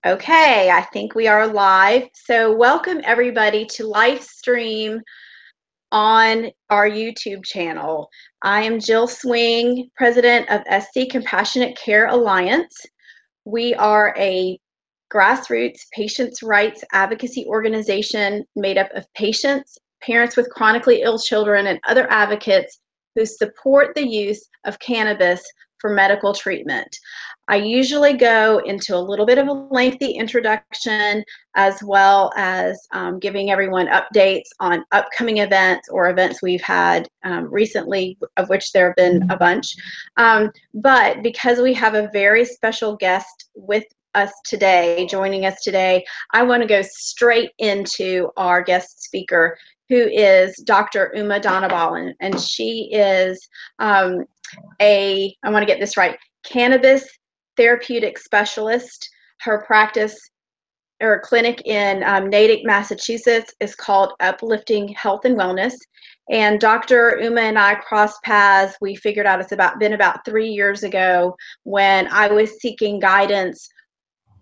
Okay, I think we are live. So welcome everybody to LIFEStream on our YouTube channel. I am Jill Swing, president of SC Compassionate Care Alliance. We are a grassroots patients' rights advocacy organization made up of patients, parents with chronically ill children, and other advocates who support the use of cannabis for medical treatment. I usually go into a little bit of a lengthy introduction as well as giving everyone updates on upcoming events or events we've had recently, of which there have been a bunch. But because we have a very special guest with us today, joining us today, I want to go straight into our guest speaker, who is Dr. Uma Dhanabalan, and she is I want to get this right, cannabis therapeutic specialist. Her practice or clinic in Natick, Massachusetts is called Uplifting Health and Wellness. And Dr. Uma and I crossed paths. We figured out been about 3 years ago when I was seeking guidance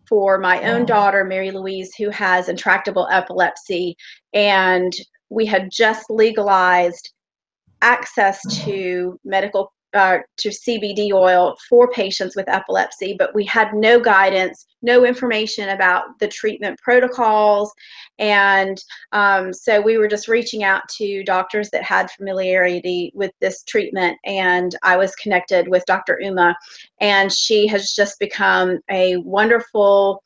for my own daughter, Mary Louise, who has intractable epilepsy. And we had just legalized access to to CBD oil for patients with epilepsy, but we had no guidance, no information about the treatment protocols. And so we were just reaching out to doctors that had familiarity with this treatment. And I was connected with Dr. Uma, and she has just become a wonderful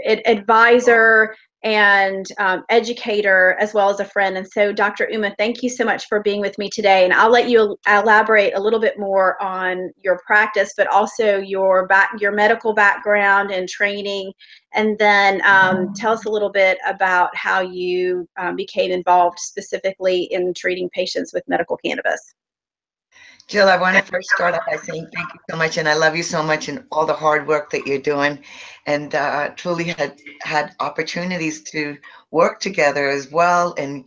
advisor and educator, as well as a friend. And so, Dr. Uma, thank you so much for being with me today. And I'll let you elaborate a little bit more on your practice, but also your medical background and training. And then tell us a little bit about how you became involved specifically in treating patients with medical cannabis. Jill, I want to first start off by saying thank you so much, and I love you so much and all the hard work that you're doing, and truly had opportunities to work together as well, and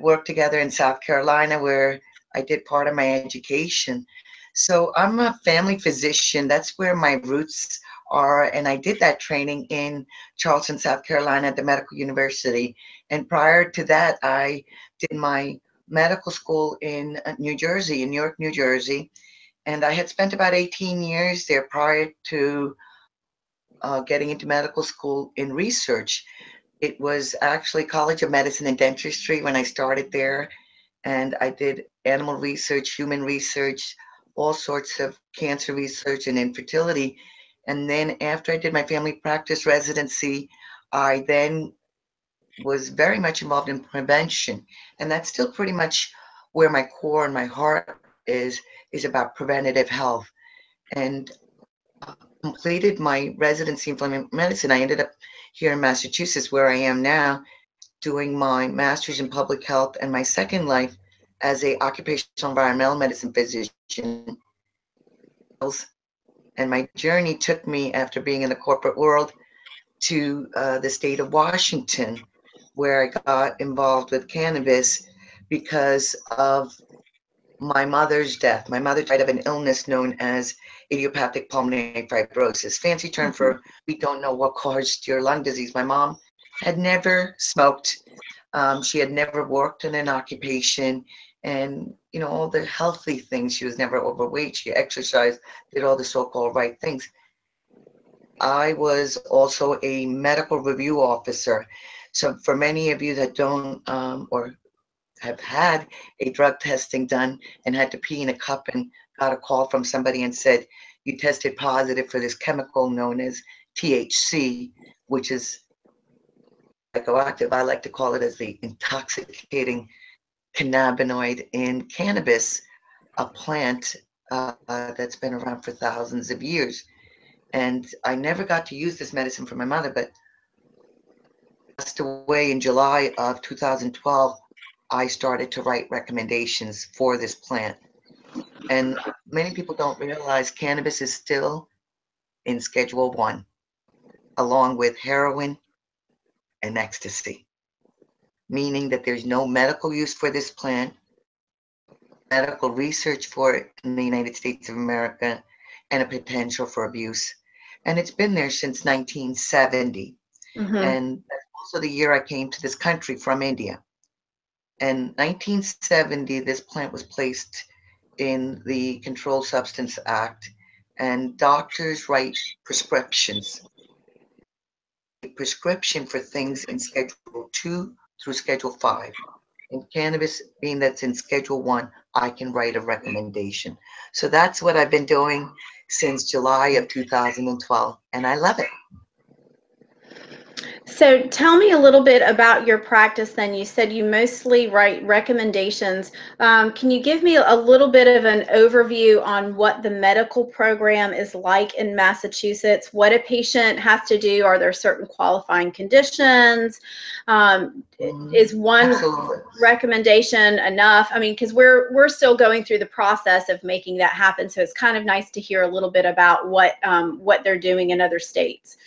work together in South Carolina where I did part of my education. So I'm a family physician. That's where my roots are, and I did that training in Charleston, South Carolina at the Medical University. And prior to that, I did my medical school in New Jersey, in Newark, New Jersey. And I had spent about 18 years there prior to getting into medical school in research. It was actually College of Medicine and Dentistry when I started there. And I did animal research, human research, all sorts of cancer research and infertility. And then after I did my family practice residency, I then was very much involved in prevention, and that's still pretty much where my core and my heart is about preventative health. And completed my residency in family medicine. I ended up here in Massachusetts, where I am now, doing my master's in public health and my second life as a occupational environmental medicine physician. And my journey took me, after being in the corporate world, to the state of Washington, where I got involved with cannabis because of my mother's death. My mother died of an illness known as idiopathic pulmonary fibrosis, fancy term for we don't know what caused your lung disease. My mom had never smoked. She had never worked in an occupation, and all the healthy things. She was never overweight. She exercised, did all the so-called right things. I was also a medical review officer. So for many of you that don't or have had a drug testing done and had to pee in a cup and got a call from somebody and said, you tested positive for this chemical known as THC, which is psychoactive. I like to call it as the intoxicating cannabinoid in cannabis, a plant that's been around for thousands of years. And I never got to use this medicine for my mother, but passed away in July of 2012. I started to write recommendations for this plant. And many people don't realize cannabis is still in Schedule 1, along with heroin and ecstasy, meaning that there's no medical use for this plant, medical research for it in the United States of America, and a potential for abuse. and it's been there since 1970. Mm-hmm. And that's also the year I came to this country from India. In 1970, this plant was placed in the Controlled Substance Act, and doctors write prescriptions. A prescription for things in Schedule 2 through Schedule 5. In cannabis, being that's in Schedule 1, I can write a recommendation. So that's what I've been doing since July of 2012, and I love it. So tell me a little bit about your practice then. You said you mostly write recommendations. Can you give me a little bit of an overview on what the medical program is like in Massachusetts? What a patient has to do? Are there certain qualifying conditions? Um, is one Absolutely. recommendation enough? I mean, because we're still going through the process of making that happen. So it's kind of nice to hear a little bit about what they're doing in other states.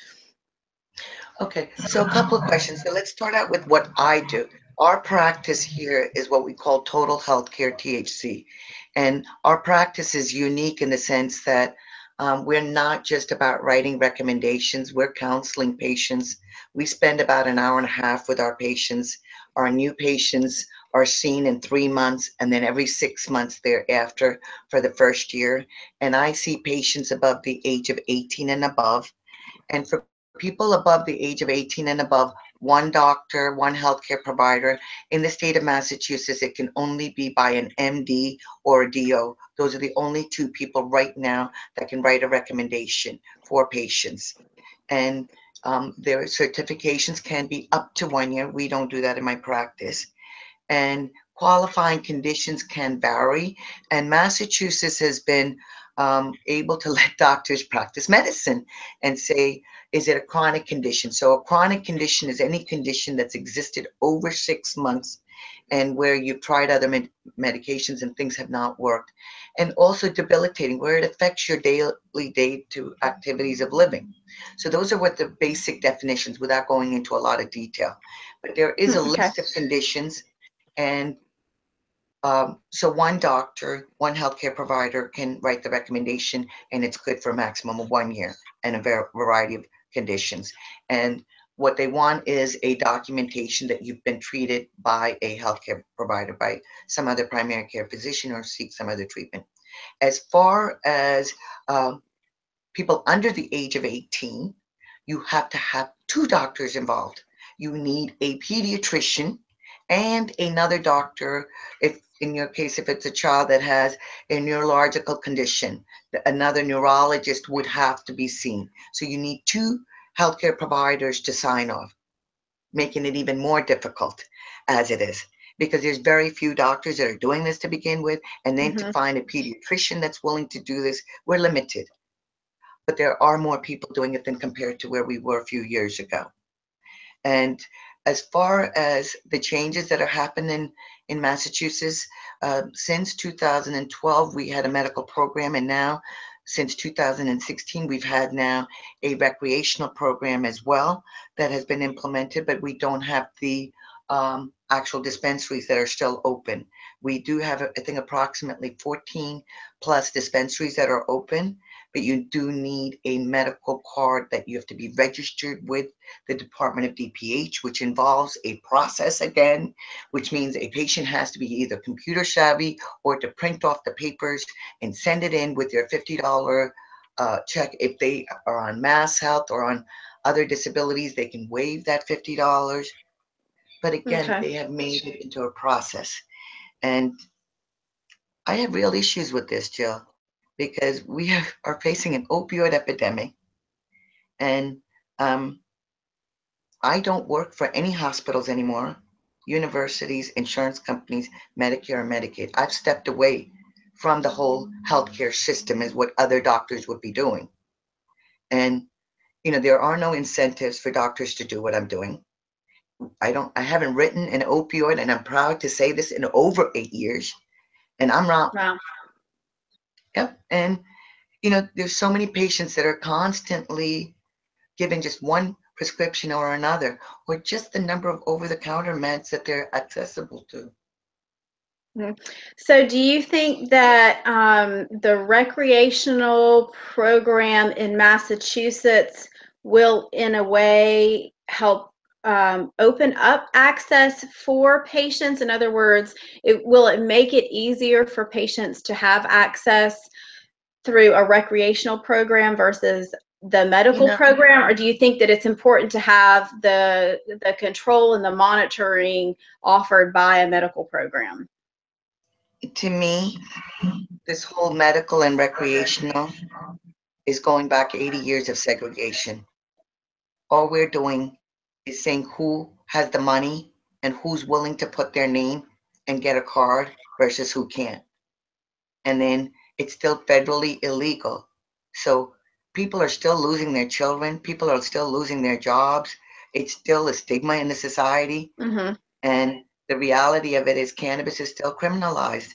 Okay, so a couple of questions. So let's start out with what I do. Our practice here is what we call total healthcare THC. And our practice is unique in the sense that we're not just about writing recommendations, we're counseling patients. We spend about an hour and a half with our patients. Our new patients are seen in 3 months and then every 6 months thereafter for the first year. And I see patients above the age of 18 and above. And for people above the age of 18 and above, one doctor, one healthcare provider. In the state of Massachusetts, it can only be by an MD or a DO. Those are the only two people right now that can write a recommendation for patients. And their certifications can be up to 1 year. We don't do that in my practice. And qualifying conditions can vary. And Massachusetts has been able to let doctors practice medicine and say, is it a chronic condition? So a chronic condition is any condition that's existed over 6 months and where you've tried other medications and things have not worked. And also debilitating, where it affects your daily day-to activities of living. So those are what the basic definitions without going into a lot of detail. But there is a Okay. list of conditions, and so one doctor, one healthcare provider can write the recommendation, and it's good for a maximum of 1 year and a variety of conditions. And what they want is a documentation that you've been treated by a healthcare provider, by some other primary care physician, or seek some other treatment. As far as people under the age of 18, you have to have two doctors involved. You need a pediatrician and another doctor. If in your case, if it's a child that has a neurological condition, another neurologist would have to be seen. So you need two healthcare providers to sign off, making it even more difficult as it is, because there's very few doctors that are doing this to begin with. And then to Mm-hmm. find a pediatrician that's willing to do this, we're limited. But there are more people doing it than compared to where we were a few years ago. And as far as the changes that are happening in Massachusetts, since 2012, we had a medical program, and now since 2016, we've had now a recreational program as well that has been implemented, but we don't have the actual dispensaries that are still open. We do have, I think, approximately 14 plus dispensaries that are open, but you do need a medical card that you have to be registered with the Department of DPH, which involves a process again, which means a patient has to be either computer savvy or to print off the papers and send it in with their $50 check. If they are on Mass Health or on other disabilities, they can waive that $50. But again, Okay. they have made it into a process. And I have real issues with this, Jill, because we are facing an opioid epidemic. And I don't work for any hospitals anymore, universities, insurance companies, Medicare, or Medicaid. I've stepped away from the whole healthcare system, is what other doctors would be doing. And, there are no incentives for doctors to do what I'm doing. I haven't written an opioid, and I'm proud to say this, in over 8 years. And I'm not, Wow. yep. And, there's so many patients that are constantly given just one prescription or another, or just the number of over-the-counter meds that they're accessible to. Mhm. So do you think that the recreational program in Massachusetts will, in a way, help open up access for patients? In other words, will it make it easier for patients to have access through a recreational program versus the You medical know, program? Or do you think that it's important to have the control and the monitoring offered by a medical program? to me, this whole medical and recreational is going back 80 years of segregation. All we're doing is saying who has the money and who's willing to put their name and get a card versus who can't. And then it's still federally illegal. So people are still losing their children, people are still losing their jobs. It's still a stigma in the society. Mm-hmm. And the reality of it is cannabis is still criminalized.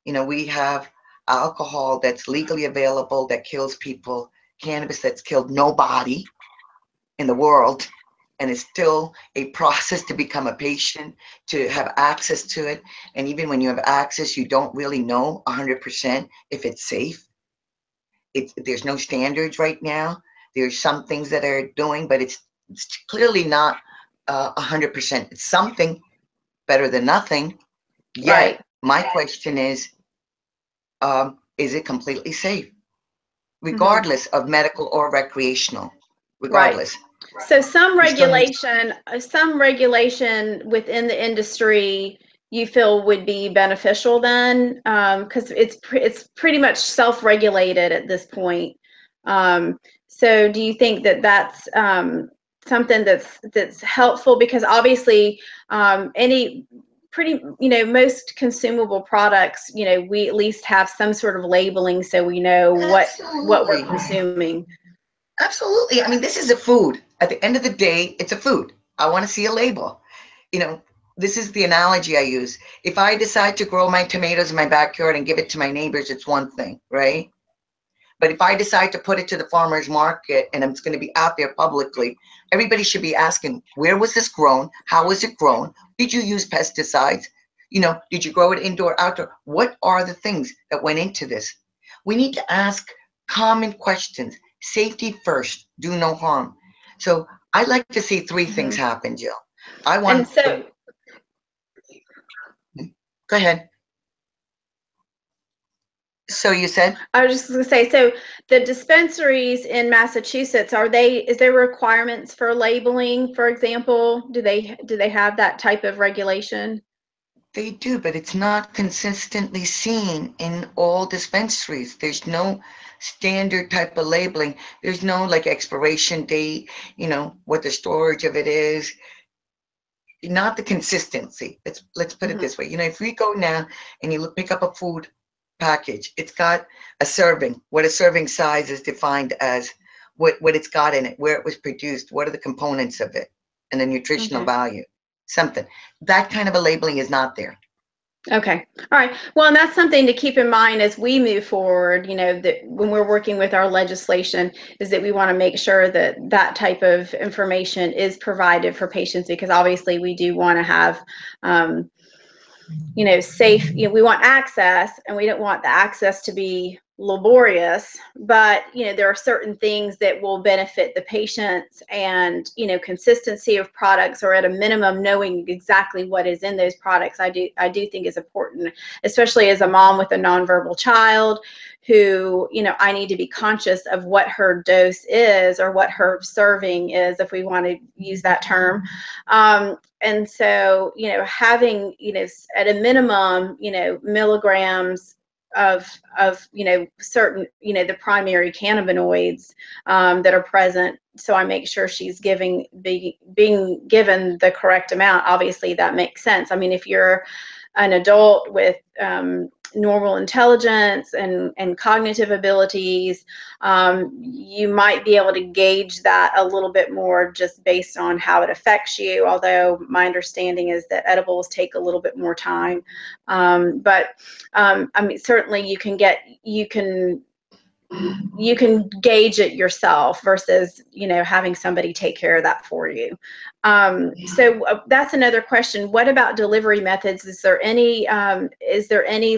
You know, we have alcohol that's legally available that kills people, cannabis that's killed nobody in the world, and it's still a process to become a patient, to have access to it. And even when you have access, you don't really know 100% if it's safe. There's no standards right now. There's some things that are doing, but it's clearly not 100%. It's something better than nothing. Right, Yet, my question is it completely safe, mm-hmm. regardless of medical or recreational? Right. Regardless, So we still need. some regulation within the industry you feel would be beneficial then, because it's pretty much self-regulated at this point. So do you think that that's something that's helpful? Because obviously, any pretty, most consumable products, we at least have some sort of labeling so we know what we're Absolutely. consuming. Absolutely. I mean, this is a food. At the end of the day, it's a food. I want to see a label. You know, this is the analogy I use. If I decide to grow my tomatoes in my backyard and give it to my neighbors, it's one thing, right? But if I decide to put it to the farmer's market and it's going to be out there publicly, everybody should be asking, where was this grown? How was it grown? Did you use pesticides? You know, did you grow it indoor, outdoor? What are the things that went into this? We need to ask common questions. Safety first, do no harm. So I like to see three things Mhm. happen, Jill. I And want the, so go ahead. So you said? I was just going to say, so the dispensaries in Massachusetts, is there requirements for labeling, for example? Do they have that type of regulation? They do, but it's not consistently seen in all dispensaries. There's no standard type of labeling. There's no like expiration date, what the storage of it is, not the consistency. Let's put it Hmm. this way. If we go now and you pick up a food package, it's got a serving, what a serving size is defined as, what it's got in it, where it was produced, what are the components of it, and the nutritional Okay. value, something. That kind of a labeling is not there. Okay. All right. Well, and that's something to keep in mind as we move forward, that when we're working with our legislation, is that we want to make sure that that type of information is provided for patients, because obviously we do want to have, safe, we want access, and we don't want the access to be laborious, but, there are certain things that will benefit the patients, and, consistency of products, or at a minimum, knowing exactly what is in those products, I do think is important, especially as a mom with a nonverbal child who, I need to be conscious of what her dose is, or what her serving is, if we want to use that term. And so, having, at a minimum, milligrams of certain, the primary cannabinoids that are present, so I make sure she's being given the correct amount. Obviously that makes sense. I mean, if you're an adult with normal intelligence and cognitive abilities, you might be able to gauge that a little bit more just based on how it affects you. Although my understanding is that edibles take a little bit more time. But I mean, certainly you can gauge it yourself versus, having somebody take care of that for you. So that's another question. What about delivery methods? Is there any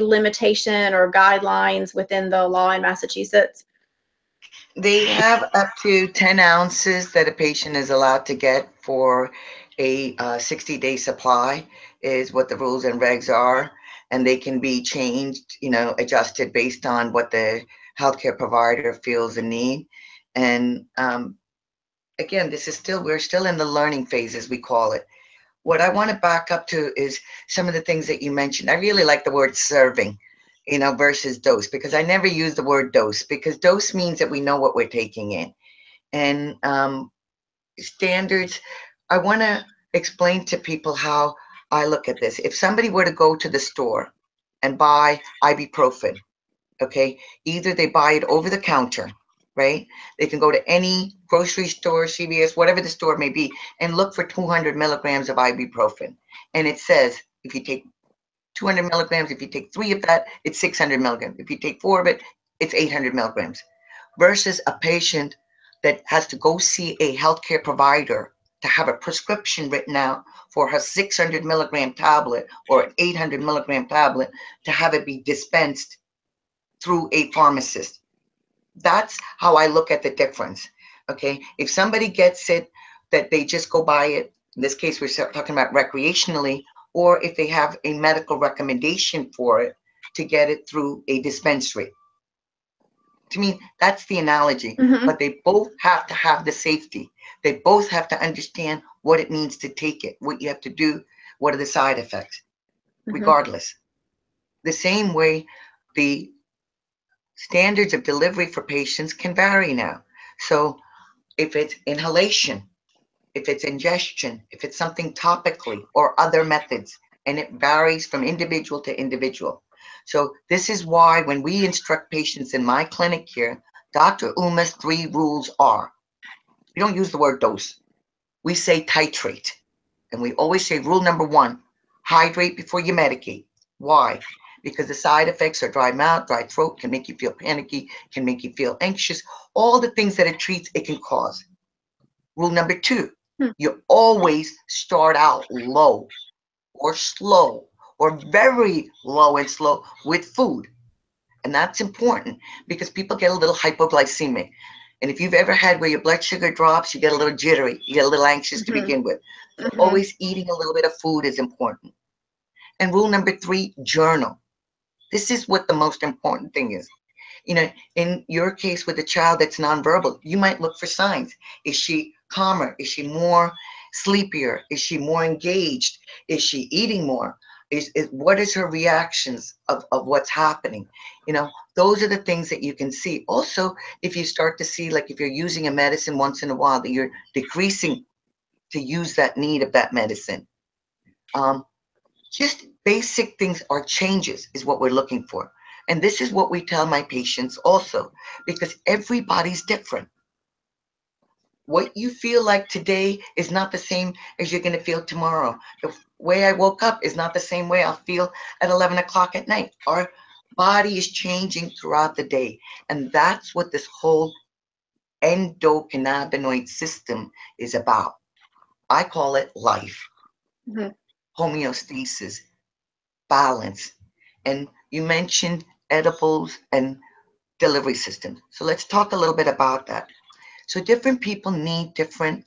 limitation or guidelines within the law in Massachusetts? They have up to 10 ounces that a patient is allowed to get for a 60-day supply is what the rules and regs are. And they can be changed, adjusted based on what the healthcare provider feels the need. And again, we're still in the learning phase, as we call it. What I want to back up to is some of the things that you mentioned. I really like the word serving, versus dose, because I never use the word dose, because dose means that we know what we're taking in. And standards, I want to explain to people how I look at this. If somebody were to go to the store and buy ibuprofen, okay, either they buy it over the counter, right? They can go to any grocery store, CVS, whatever the store may be, and look for 200 milligrams of ibuprofen. And it says if you take 200 milligrams, if you take 3 of that, it's 600 milligrams. If you take 4 of it, it's 800 milligrams. Versus a patient that has to go see a healthcare provider to have a prescription written out for her 600 milligram tablet or an 800 milligram tablet to have it be dispensed through a pharmacist. That's how I look at the difference. Okay, if somebody gets it, that they just go buy it. In this case, we're talking about recreationally, or if they have a medical recommendation for it to get it through a dispensary. To me, that's the analogy. Mm-hmm. But they both have to have the safety. They both have to understand what it means to take it, what you have to do, what are the side effects, regardless. The same way the standards of delivery for patients can vary now. So if it's inhalation, if it's ingestion, if it's something topically or other methods, and it varies from individual to individual. So this is why when we instruct patients in my clinic here, Dr. Uma's 3 rules are, we don't use the word dose. We say titrate. And we always say rule number 1, hydrate before you medicate. Why? Because the side effects are dry mouth, dry throat, can make you feel panicky, can make you feel anxious. All the things that it treats, it can cause. Rule number 2, you always start out low or slow or very low and slow with food. And that's important because people get a little hypoglycemic. And if you've ever had where your blood sugar drops, you get a little jittery, you get a little anxious to begin with. So always eating a little bit of food is important. And rule number 3, journal. This is what the most important thing is. In your case with a child that's nonverbal, you might look for signs. Is she calmer? Is she more sleepier? Is she more engaged? Is she eating more? What is her reactions of what's happening? Those are the things that you can see. Also, if you start to see, like if you're using a medicine once in a while, that you're decreasing to use that need of that medicine. Just basic things or changes is what we're looking for. And this is what we tell my patients also, because everybody's different. What you feel like today is not the same as you're going to feel tomorrow. The way I woke up is not the same way I'll feel at 11 o'clock at night. Our body is changing throughout the day. And that's what this whole endocannabinoid system is about. I call it life, homeostasis, balance. And you mentioned edibles and delivery systems. So let's talk a little bit about that. So different people need different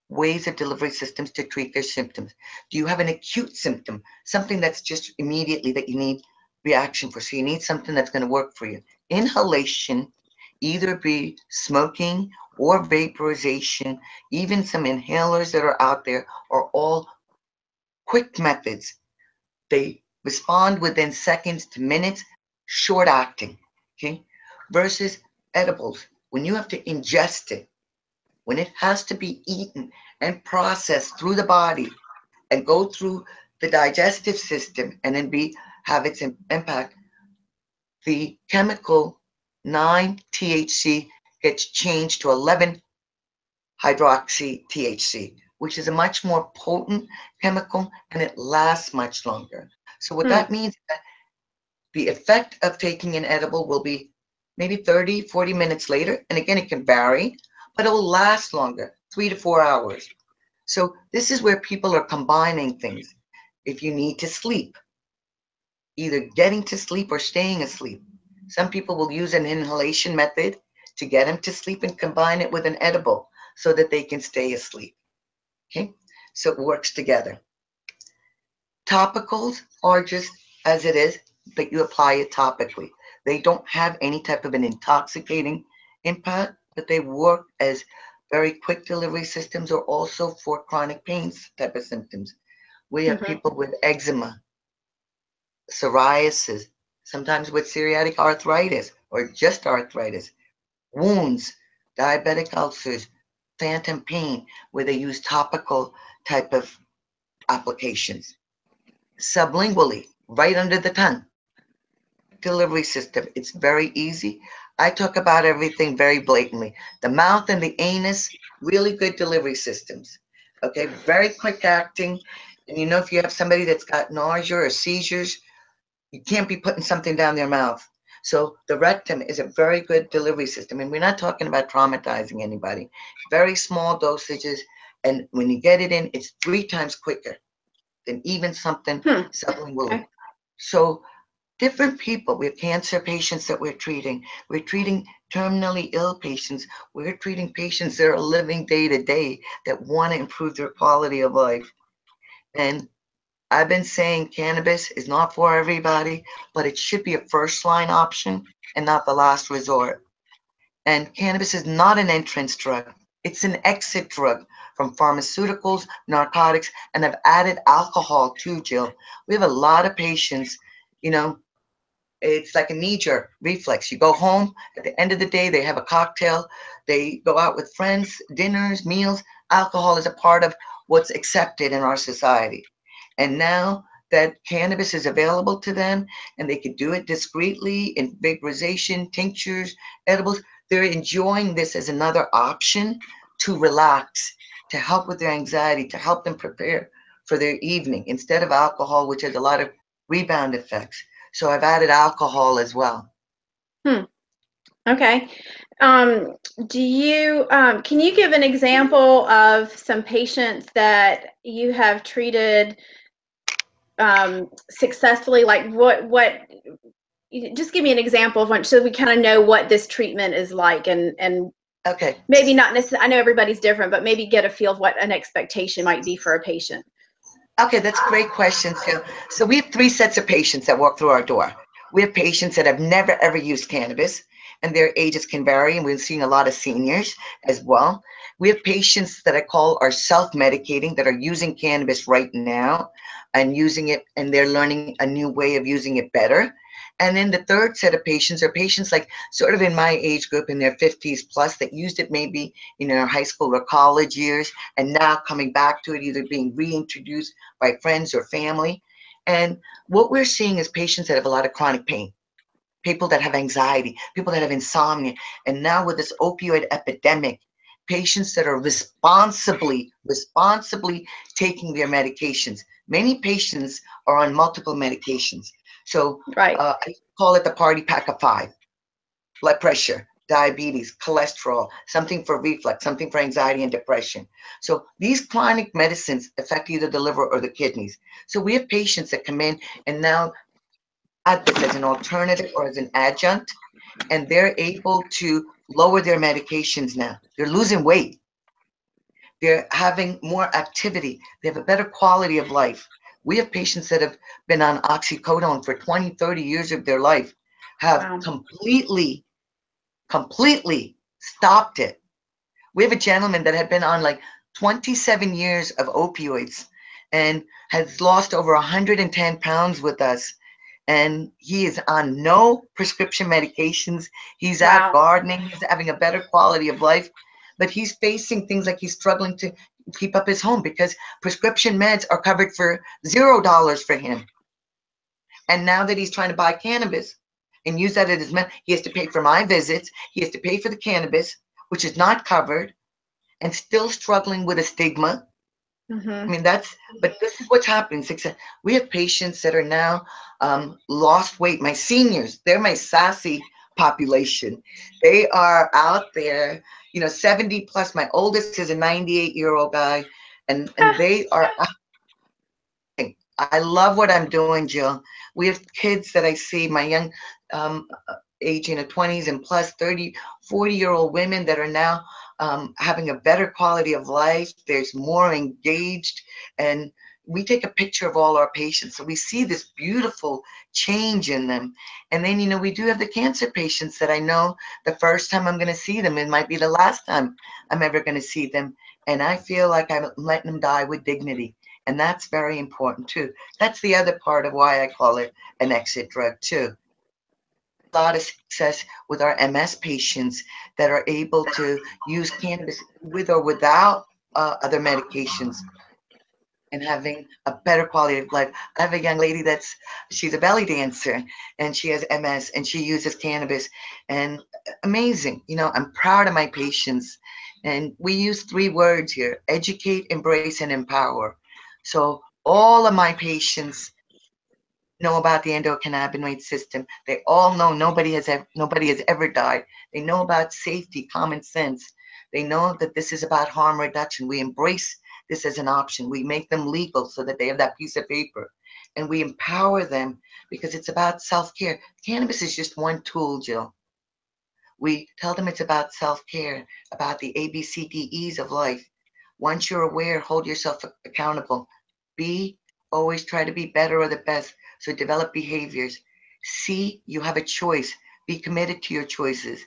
ways of delivery systems to treat their symptoms. Do you have an acute symptom, something that's just immediately that you need reaction for? So you need something that's going to work for you. Inhalation, either be smoking or vaporization, even some inhalers that are out there are all quick methods. They respond within seconds to minutes, short acting, okay? Versus edibles, when you have to ingest it, when it has to be eaten and processed through the body and go through the digestive system and then have its impact, the chemical 9-THC gets changed to 11-hydroxy-THC, which is a much more potent chemical and it lasts much longer. So what that means is that the effect of taking an edible will be maybe 30, 40 minutes later. And again, it can vary, but it will last longer, 3 to 4 hours. So this is where people are combining things. If you need to sleep, either getting to sleep or staying asleep. Some people will use an inhalation method to get them to sleep and combine it with an edible so that they can stay asleep. Okay, so it works together. Topicals are just as it is, but you apply it topically. They don't have any type of an intoxicating impact, but they work as very quick delivery systems or also for chronic pains type of symptoms. We have Mm-hmm. people with eczema, psoriasis, sometimes with psoriatic arthritis or just arthritis, wounds, diabetic ulcers, phantom pain, where they use topical type of applications. Sublingually, right under the tongue. Quick delivery system. It's very easy. I talk about everything very blatantly. The mouth and the anus, really good delivery systems. Okay, very quick acting. And you know, if you have somebody that's got nausea or seizures, you can't be putting something down their mouth. So the rectum is a very good delivery system. And we're not talking about traumatizing anybody. Very small dosages. And when you get it in, it's 3 times quicker than even something Hmm. sublingually. Okay. So different people, we have cancer patients that we're treating. We're treating terminally ill patients. We're treating patients that are living day to day that want to improve their quality of life. And I've been saying cannabis is not for everybody, but it should be a first line option and not the last resort. And cannabis is not an entrance drug, it's an exit drug from pharmaceuticals, narcotics, and I've added alcohol too, Jill. We have a lot of patients, you know, it's like a knee jerk reflex. You go home at the end of the day, they have a cocktail, they go out with friends, dinners, meals. Alcohol is a part of what's accepted in our society. And now that cannabis is available to them and they could do it discreetly in vaporization, tinctures, edibles, they're enjoying this as another option to relax, to help with their anxiety, to help them prepare for their evening instead of alcohol, which has a lot of rebound effects. So I've added alcohol as well. Hmm. Okay. Um, can you give an example of some patients that you have treated successfully? Like just give me an example of one so we kind of know what this treatment is like and Okay. maybe not necessarily, I know everybody's different, but maybe get a feel of what an expectation might be for a patient. Okay, that's a great question, too. So we have 3 sets of patients that walk through our door. We have patients that have never ever used cannabis, and their ages can vary, and we're seeing a lot of seniors as well. We have patients that I call are self-medicating that are using cannabis right now and using it, and they're learning a new way of using it better. And then the third set of patients are patients like sort of in my age group in their 50s plus that used it maybe in their high school or college years and now coming back to it, either being reintroduced by friends or family. And what we're seeing is patients that have a lot of chronic pain, people that have anxiety, people that have insomnia. And now with this opioid epidemic, patients that are responsibly taking their medications. Many patients are on multiple medications. So Right. I call it the party pack of 5: blood pressure, diabetes, cholesterol, something for reflux, something for anxiety and depression. So these chronic medicines affect either the liver or the kidneys. So we have patients that come in and now add this as an alternative or as an adjunct, and they're able to lower their medications now. They're losing weight. They're having more activity. They have a better quality of life. We have patients that have been on oxycodone for 20, 30 years of their life, have Wow. completely stopped it. We have a gentleman that had been on like 27 years of opioids and has lost over 110 pounds with us. And he is on no prescription medications. He's out Wow. gardening. He's having a better quality of life. But he's facing things like he's struggling to keep up his home because prescription meds are covered for $0 for him. And now that he's trying to buy cannabis and use that as his med, he has to pay for my visits. He has to pay for the cannabis, which is not covered, and still struggling with a stigma. I Mm-hmm. mean, but this is what's happening. We have patients that are now lost weight. My seniors, they're my sassy population. They are out there, 70 plus. My oldest is a 98-year-old guy. and they are. I love what I'm doing, Jill. We have kids that I see, my young um, age in the 20s and plus 30, 40-year-old women that are now having a better quality of life. There's more engaged, and we take a picture of all our patients. So we see this beautiful change in them. And then, we do have the cancer patients that I know the first time I'm going to see them, it might be the last time I'm ever going to see them. And I feel like I'm letting them die with dignity. And that's very important too. That's the other part of why I call it an exit drug too. A lot of success with our MS patients that are able to use cannabis with or without other medications and having a better quality of life. I have a young lady she's a belly dancer and she has MS and she uses cannabis and amazing. I'm proud of my patients. And we use 3 words here: educate, embrace, and empower. So all of my patients know about the endocannabinoid system. They all know nobody has ever died. They know about safety, common sense. They know that this is about harm reduction. We embrace this as an option. We make them legal so that they have that piece of paper. And we empower them because it's about self-care. Cannabis is just one tool, Jill. We tell them it's about self-care, about the ABCDEs of life. Once you're aware, hold yourself accountable. B, always try to be better or the best. So develop behaviors. C, you have a choice. Be committed to your choices.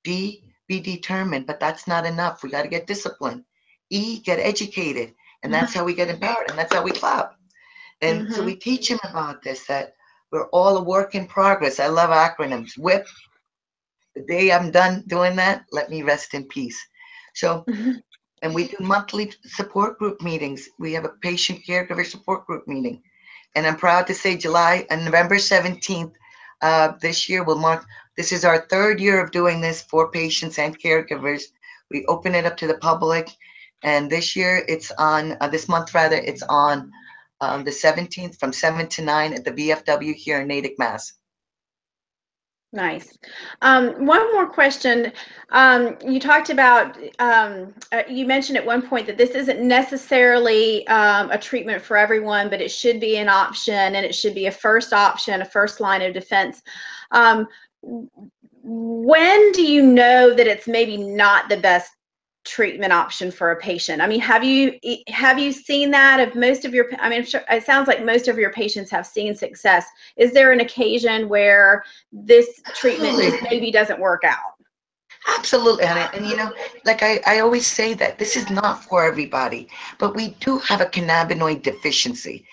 D, be determined, but that's not enough. We got to get disciplined. E, get educated. And that's how we get empowered. And that's how we clap. And so we teach them about this, that we're all a work in progress. I love acronyms. WHIP. The day I'm done doing that, let me rest in peace. So, and we do monthly support group meetings. We have a patient caregiver support group meeting. And I'm proud to say July and November 17th this year will mark, this is our 3rd year of doing this for patients and caregivers. We open it up to the public. And this year it's on, this month rather, it's on the 17th from 7 to 9 at the VFW here in Natick, Mass. Nice. One more question. You talked about, you mentioned at one point that this isn't necessarily a treatment for everyone, but it should be an option and it should be a first option, a first line of defense. When do you know that it's maybe not the best treatment option for a patient? I mean, have you seen that of most of your, I mean, I'm sure, it sounds like most of your patients have seen success. Is there an occasion where this treatment just maybe doesn't work out? Absolutely, and like I always say that this is not for everybody, but we do have a cannabinoid deficiency.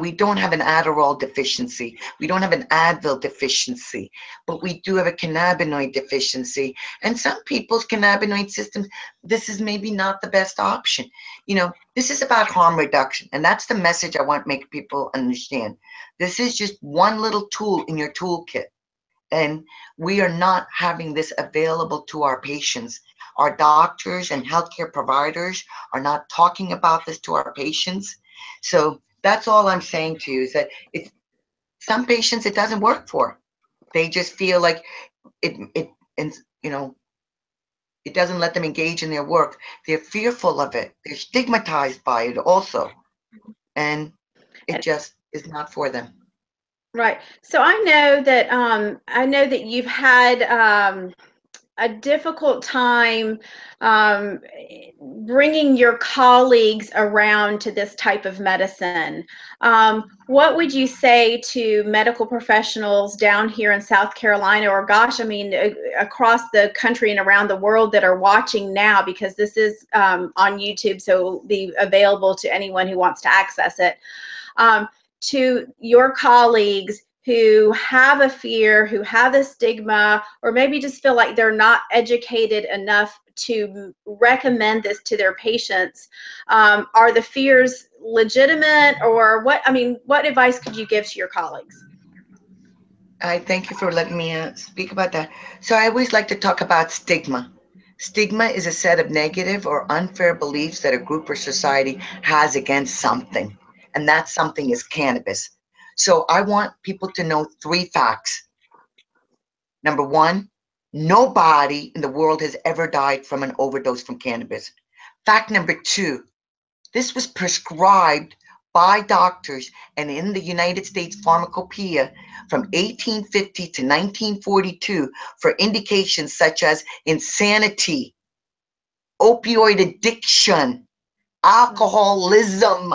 We don't have an Adderall deficiency. We don't have an Advil deficiency, but we do have a cannabinoid deficiency. And some people's cannabinoid systems, this is maybe not the best option. This is about harm reduction, and that's the message I want to make people understand. This is just one little tool in your toolkit. And we are not having this available to our patients. Our doctors and healthcare providers are not talking about this to our patients. So that's all I'm saying to you is that some patients it doesn't work for. They just feel like and it doesn't let them engage in their work. They're fearful of it. They're stigmatized by it also. And it just is not for them. Right. So I know that you've had a difficult time bringing your colleagues around to this type of medicine. What would you say to medical professionals down here in South Carolina, or gosh, I mean, across the country and around the world that are watching now, because this is on YouTube, so it will be available to anyone who wants to access it. To your colleagues who have a fear, who have a stigma, or maybe just feel like they're not educated enough to recommend this to their patients, are the fears legitimate, or what? I mean, what advice could you give to your colleagues? I thank you for letting me speak about that. So I always like to talk about stigma. Stigma is a set of negative or unfair beliefs that a group or society has against something, and that something is cannabis. So I want people to know 3 facts. Number 1, nobody in the world has ever died from an overdose from cannabis. Fact number 2, This was prescribed by doctors and in the United States Pharmacopoeia from 1850 to 1942 for indications such as insanity, opioid addiction, alcoholism.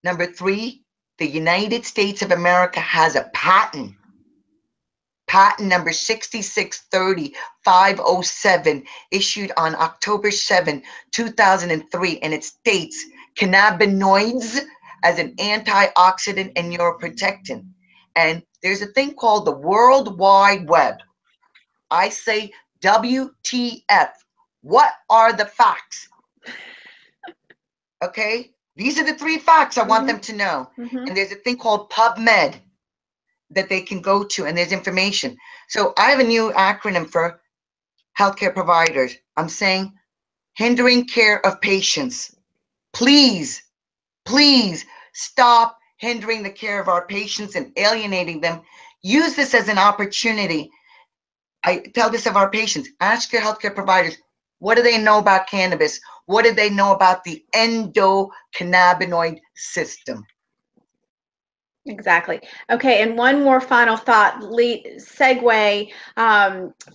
Number 3, the United States of America has a patent number 6630507, issued on October 7, 2003, and it states cannabinoids as an antioxidant and neuroprotectant. And there's a thing called the World Wide Web. I say WTF. What are the facts? Okay? These are the 3 facts I want them to know. And there's a thing called PubMed that they can go to, and there's information. So I have a new acronym for healthcare providers. I'm saying hindering care of patients. Please, please stop hindering the care of our patients and alienating them. Use this as an opportunity. I tell this of our patients. Ask your healthcare providers, what do they know about cannabis? What do they know about the endocannabinoid system? Exactly. Okay, and one more final thought, segue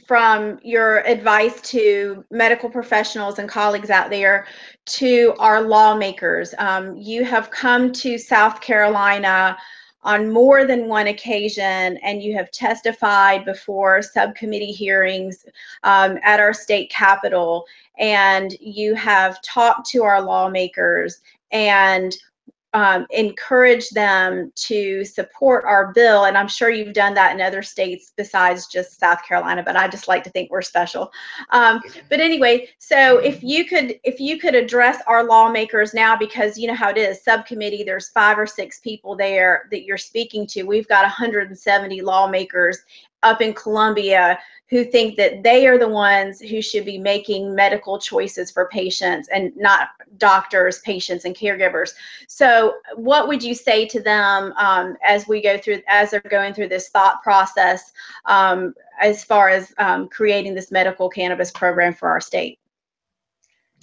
from your advice to medical professionals and colleagues out there to our lawmakers. You have come to South Carolina on more than one occasion, and you have testified before subcommittee hearings at our state capitol, and you have talked to our lawmakers and encourage them to support our bill. And I'm sure you've done that in other states besides just South Carolina, but I just like to think we're special. But anyway, so if you could address our lawmakers now, because you know how it is, subcommittee, there's 5 or 6 people there that you're speaking to. We've got 170 lawmakers up in Columbia who think that they are the ones who should be making medical choices for patients and not doctors, patients, and caregivers. So what would you say to them as they're going through this thought process as far as creating this medical cannabis program for our state?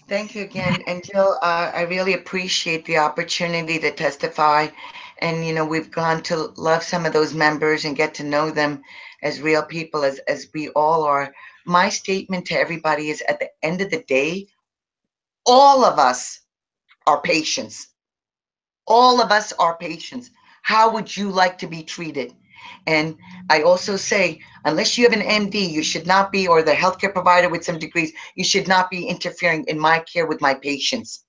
Thank you again. And Jill, I really appreciate the opportunity to testify. And, you know, we've gone to love some of those members and get to know them as real people, as we all are. My statement to everybody is, at the end of the day, all of us are patients. All of us are patients. How would you like to be treated? And I also say, unless you have an MD, you should not be, or the healthcare provider with some degrees, you should not be interfering in my care with my patients.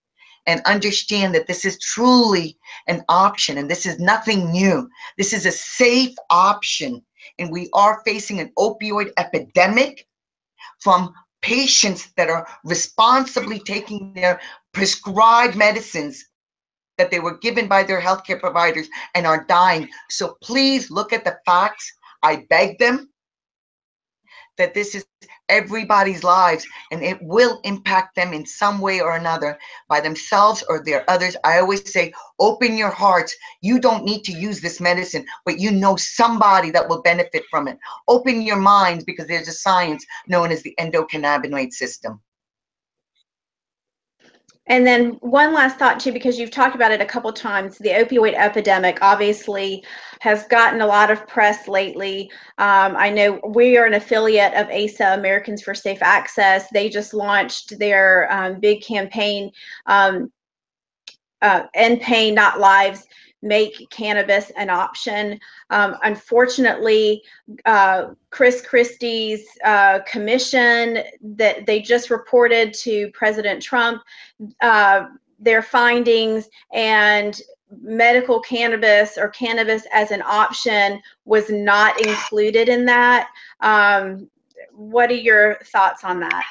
And understand that this is truly an option, and this is nothing new. This is a safe option. And we are facing an opioid epidemic from patients that are responsibly taking their prescribed medicines that they were given by their healthcare providers and are dying. So please look at the facts. I beg them that this is everybody's lives, and it will impact them in some way or another, by themselves or their others. I always say, open your hearts. You don't need to use this medicine, but you know somebody that will benefit from it. Open your minds, because there's a science known as the endocannabinoid system. And then one last thought too, because you've talked about it a couple times, the opioid epidemic obviously has gotten a lot of press lately. I know we are an affiliate of ASA, Americans for Safe Access. They just launched their big campaign, End Pain, Not Lives, Make Cannabis an Option. Unfortunately, Chris Christie's commission that they just reported to President Trump their findings, and medical cannabis or cannabis as an option was not included in that. What are your thoughts on that?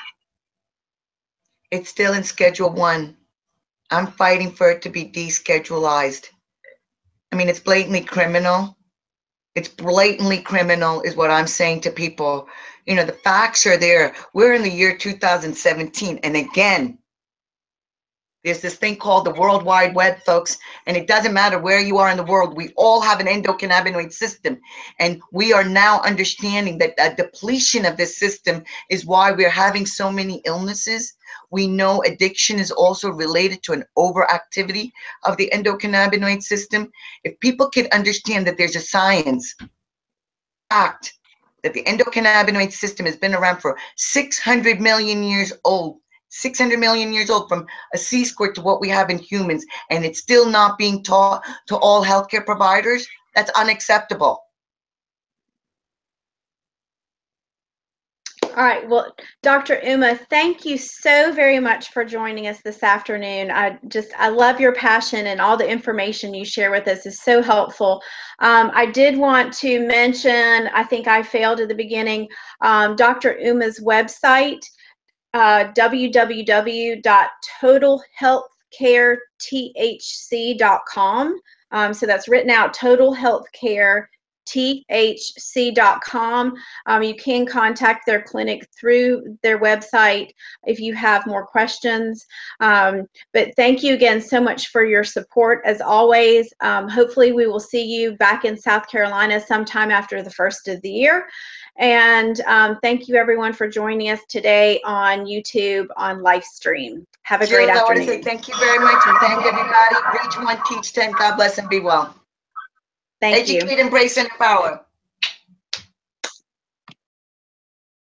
It's still in Schedule 1. I'm fighting for it to be deschedulized. I mean, it's blatantly criminal. It's blatantly criminal is what I'm saying to people. You know, the facts are there. We're in the year 2017. And again, there's this thing called the World Wide Web, folks, and it doesn't matter where you are in the world. We all have an endocannabinoid system, and we are now understanding that a depletion of this system is why we're having so many illnesses. We know addiction is also related to an overactivity of the endocannabinoid system. If people could understand that there's a science fact that the endocannabinoid system has been around for 600 million years old, 600 million years old, from a C-square to what we have in humans, and it's still not being taught to all healthcare providers, that's unacceptable. All right. Well, Dr. Uma, thank you so very much for joining us this afternoon. I love your passion, and all the information you share with us is so helpful. I did want to mention, I think I failed at the beginning, Dr. Uma's website, www.totalhealthcarethc.com. So that's written out, totalhealthcarethc.com. You can contact their clinic through their website if you have more questions. But thank you again so much for your support as always. Hopefully we will see you back in South Carolina sometime after the first of the year. And thank you everyone for joining us today on YouTube on LIFEStream. Have a great afternoon. I want to say thank you very much, and thank everybody. Reach 1, teach 10. God bless and be well. Thank you. Educate, embrace, and empower.